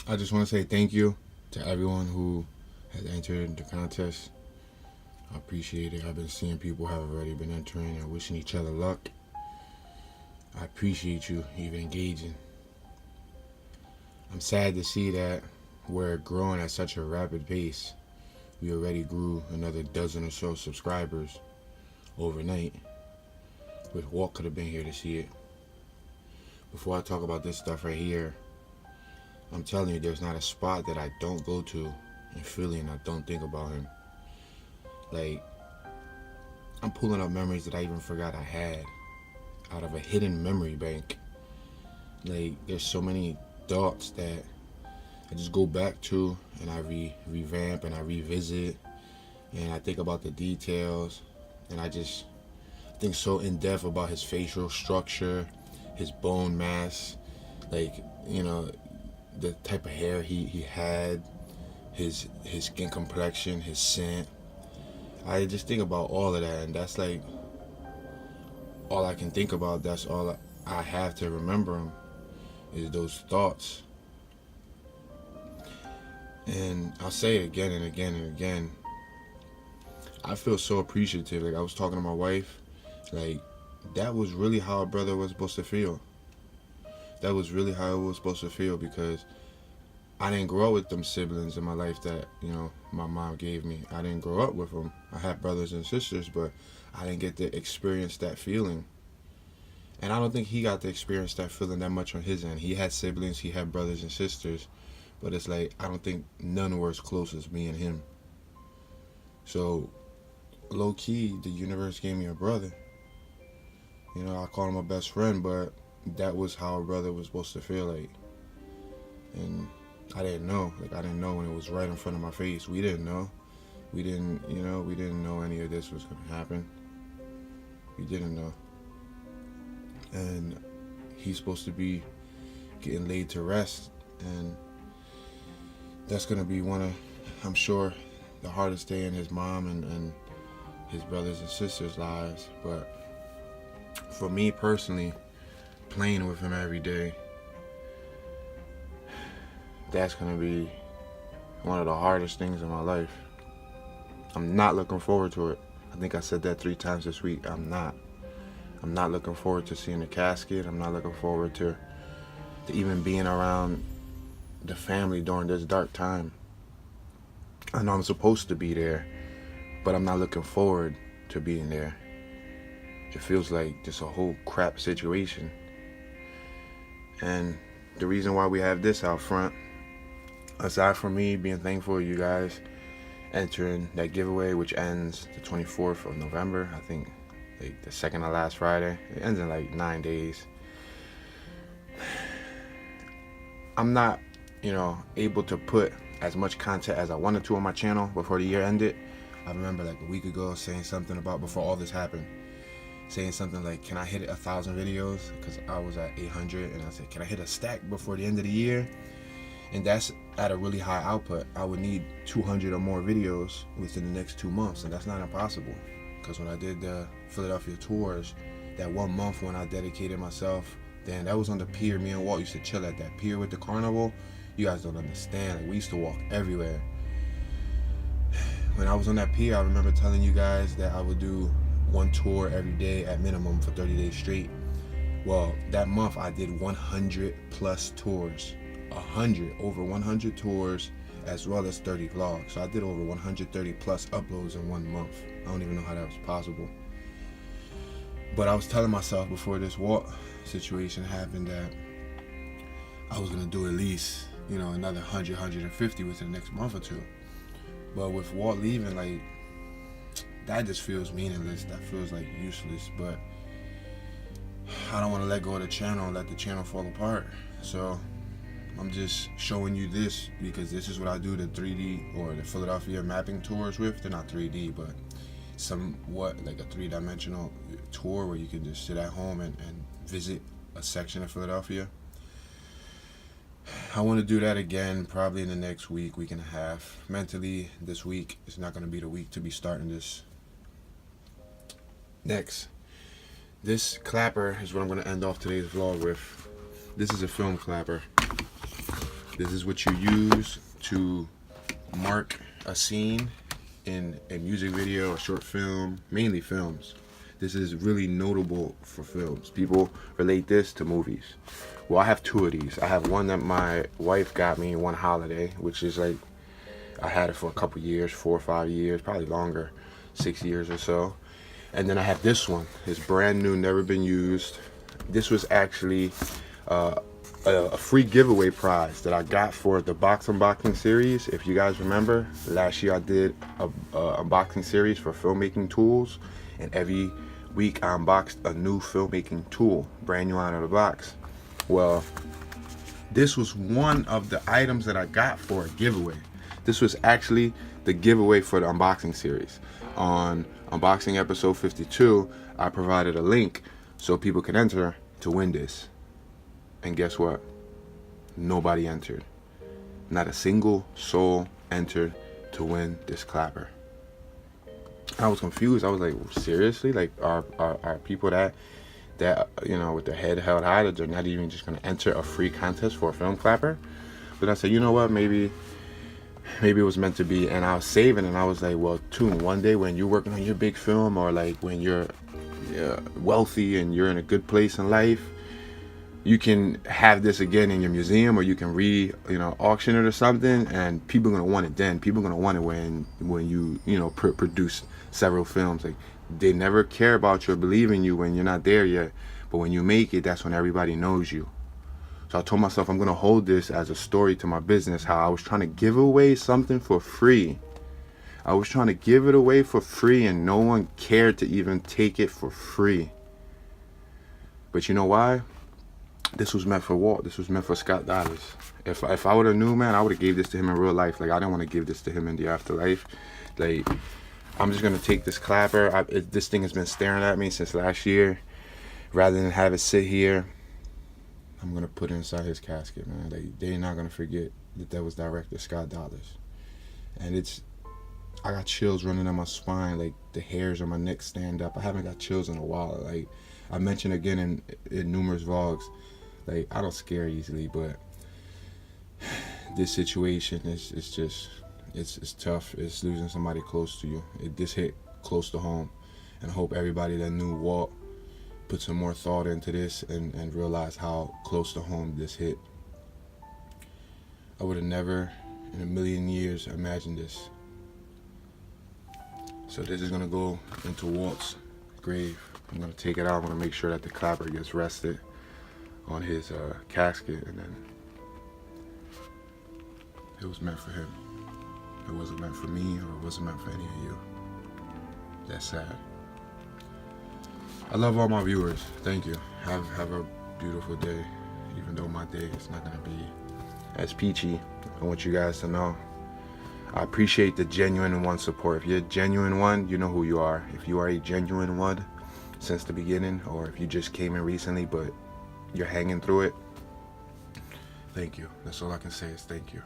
I just want to say thank you to everyone who has entered the contest. I appreciate it. I've been seeing people have already been entering and wishing each other luck. I appreciate you even engaging. I'm sad to see that we're growing at such a rapid pace. We already grew another dozen or so subscribers overnight. Wish Walt could have been here to see it. Before I talk about this stuff right here, I'm telling you, there's not a spot that I don't go to in Philly and I don't think about him. Like, I'm pulling up memories that I even forgot I had out of a hidden memory bank. Like, there's so many thoughts that I just go back to and I revamp and I revisit and I think about the details and I think so in depth about his facial structure, his bone mass, like, the type of hair he had, his skin complexion, his scent. I just think about all of that, and that's like all I can think about. That's all I have to remember him is those thoughts. And I'll say it again and again and again. I feel so appreciative. Like, I was talking to my wife, like, that was really how a brother was supposed to feel. That was really how it was supposed to feel, because I didn't grow up with them siblings in my life that, my mom gave me. I didn't grow up with them. I had brothers and sisters, but I didn't get to experience that feeling. And I don't think he got to experience that feeling that much on his end. He had siblings, he had brothers and sisters, but it's like, I don't think none were as close as me and him. So, low key, the universe gave me a brother. I call him my best friend, but that was how a brother was supposed to feel like. And I didn't know. I didn't know when it was right in front of my face. We didn't know. We didn't know any of this was going to happen. We didn't know. And he's supposed to be getting laid to rest. And that's going to be one of, I'm sure, the hardest day in his mom and his brothers and sisters' lives. But for me personally, playing with him every day, that's going to be one of the hardest things in my life. I'm not looking forward to it. I think I said that 3 times this week. I'm not looking forward to seeing the casket. I'm not looking forward to even being around the family during this dark time. I know I'm supposed to be there, but I'm not looking forward to being there. It feels like just a whole crap situation. And the reason why we have this out front, aside from me being thankful you guys entering that giveaway, which ends the 24th of November, I think, like the second to last Friday. It ends in like 9 days. I'm not, able to put as much content as I wanted to on my channel before the year ended. I remember like a week ago saying something about, before all this happened, saying something like, can I hit 1,000 videos? Because I was at 800, and I said, can I hit a stack before the end of the year? And that's at a really high output. I would need 200 or more videos within the next 2 months, and that's not impossible. Because when I did the Philadelphia tours, that 1 month when I dedicated myself, then that was on the pier. Me and Walt used to chill at that pier with the carnival. You guys don't understand. Like, we used to walk everywhere. When I was on that pier, I remember telling you guys that I would do 1 tour every day at minimum for 30 days straight. Well, that month I did 100 plus tours. Over 100 tours, as well as 30 vlogs. So I did over 130 plus uploads in 1 month. I don't even know how that was possible. But I was telling myself before this Walt situation happened that I was gonna do at least, another 100, 150 within the next month or 2. But with Walt leaving, like, that just feels meaningless. That feels like useless. But I don't want to let go of the channel and let the channel fall apart. So I'm just showing you this because this is what I do the 3D or the Philadelphia mapping tours with. They're not 3D, but somewhat like a 3-dimensional tour where you can just sit at home and visit a section of Philadelphia. I want to do that again probably in the next week and a half. Mentally, this week is not going to be the week to be starting this. Next, this clapper is what I'm going to end off today's vlog with. This is a film clapper. This is what you use to mark a scene in a music video, a short film, mainly films. This is really notable for films. People relate this to movies. Well, I have two of these. I have one that my wife got me one holiday, which is like, I had it for a couple years, 4 or 5 years, probably longer, 6 years or so. And then I have this one. It's brand new, never been used. This was actually a free giveaway prize that I got for the box unboxing series. If you guys remember, last year I did a unboxing series for filmmaking tools, and every week I unboxed a new filmmaking tool, brand new out of the box. Well, this was one of the items that I got for a giveaway. This was actually the giveaway for the unboxing series. On unboxing episode 52, I provided a link so people can enter to win this. And guess what? Nobody entered. Not a single soul entered to win this clapper. I was confused. I was like, seriously? Like, are people that you know, with their head held high, that they're not even just gonna enter a free contest for a film clapper? But I said, you know what? Maybe it was meant to be. And I was saving, and I was like, well, Toon, one day when you're working on your big film, or like when you're wealthy and you're in a good place in life, you can have this again in your museum, or you can auction it or something, and people are gonna want it then. People are gonna want it when you produce several films. Like, they never care about you or believe in you when you're not there yet, but when you make it, that's when everybody knows you. So I told myself I'm gonna hold this as a story to my business, how I was trying to give away something for free. I was trying to give it away for free, and no one cared to even take it for free. But you know why? This was meant for Walt. This was meant for Scott Dollars. If I would have knew, man, I would have gave this to him in real life. Like, I didn't want to give this to him in the afterlife. Like, I'm just gonna take this clapper. This thing has been staring at me since last year. Rather than have it sit here, I'm gonna put it inside his casket, man. Like, they're not gonna forget that was director Scott Dollars. And I got chills running down my spine. Like, the hairs on my neck stand up. I haven't got chills in a while. Like, I mentioned again in numerous vlogs, like, I don't scare easily, but this situation it's tough. It's losing somebody close to you. This hit close to home, and I hope everybody that knew Walt put some more thought into this and realize how close to home this hit. I would have never in a million years imagined this. So this is gonna go into Walt's grave. I'm gonna take it out. I'm gonna make sure that the clapper gets rested on his casket, and then it was meant for him. It wasn't meant for me, or it wasn't meant for any of you. That's sad. I love all my viewers. Thank you. Have a beautiful day. Even though my day is not gonna be as peachy, I want you guys to know I appreciate the genuine one support. If you're a genuine one, you know who you are. If you are a genuine one since the beginning, or if you just came in recently but you're hanging through it, thank you. That's all I can say is thank you.